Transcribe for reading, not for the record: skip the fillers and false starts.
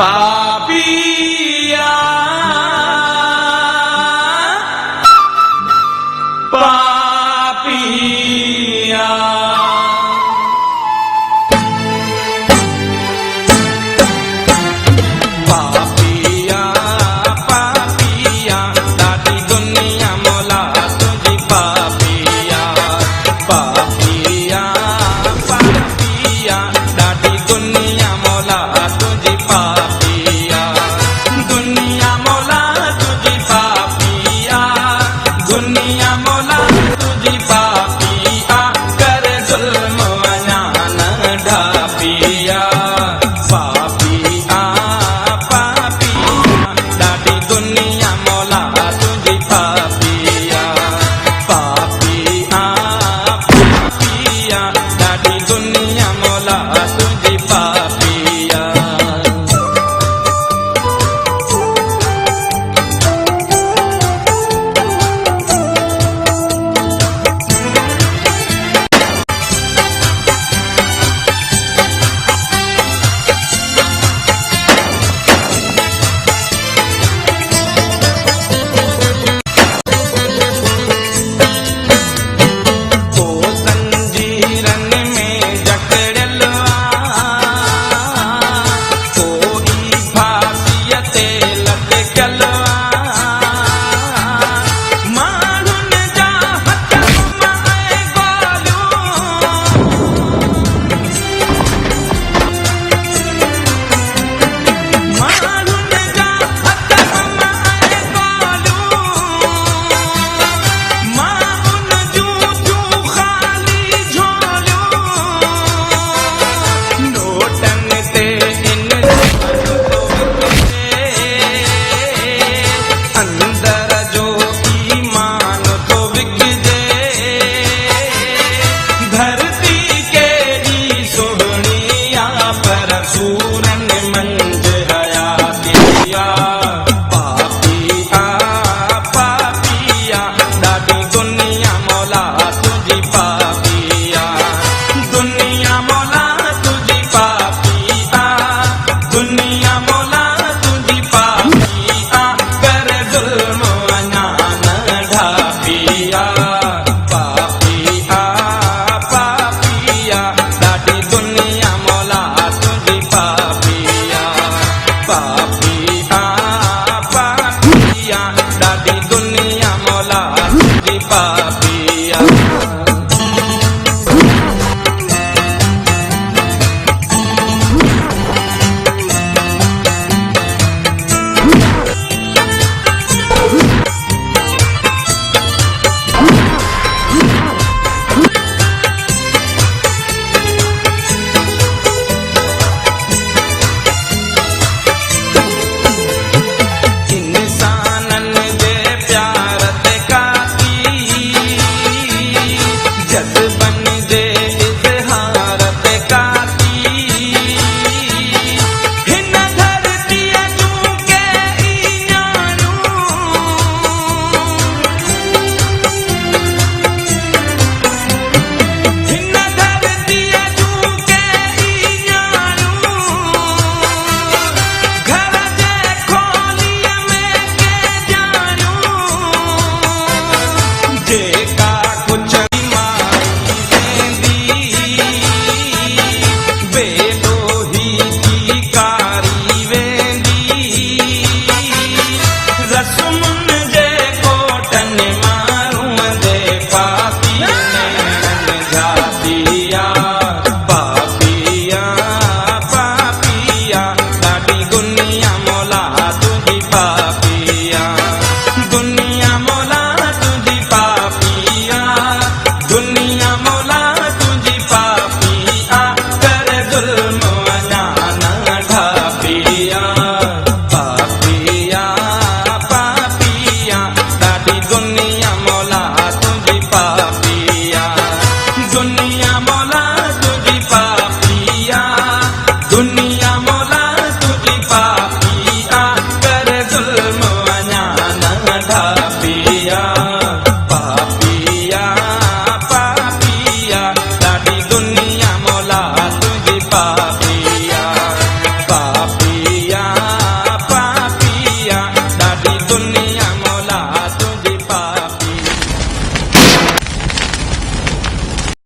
पापिया पापिया पापिया पापिया दादी दुनिया मौला तुझी पापिया पापिया पापिया दादी दुनिया मौला तुझी पापिया दुनिया मौला तुझी पापिया दुनिया मौला तुझी पापिया कर जुल्म अनान ढापिया पापिया पापिया दादी दुनिया मौला तुझी पापिया पापिया पापिया दादी दुनिया मौला तुझी पापिया ओ संजीरन में जकड़लवा कोई फासियते लटकलवा मारुन जा हथम माए गोलू मारुन जा हथम माए गोलू माउन जू जू खाली झोलू नोटन ते इन अंदर जो ईमान तो विक जे धरती के दी सोहणिया पर सूरन मंज हयातिया पापिया पापिया दादी दुनिया मौला तुझी पापिया दुनिया मौला तुझी पापिया दुनिया मौला तुझी पापिया कर जुल्म अनान ढापिया पापिया पापिया दादी दुनिया मौला तुझी पापिया पापिया पापिया दादी दुनिया मौला तुझी पापिया इंसानन जे प्यार ते काती जज्बन जे इज़हार ते काती हिन धरतीअ जूं के ईयानू हिन धरतीअ जूं के ईयानू घर जे खोलीअ में के ॼाणू जेका कुछ माई वेंदी बेलोही की कारी वेंदी रस्मुन जे कोटन मारूं दे पापी नैणन जातिया पापिया पापिया दादी दुनिया मौला तुझी पापिया दुनिया मौला तुझी पापिया दुनिया मौला तुझी पापिया कर जुल्म अनान ढापिया पापिया पापिया दादी दुनिया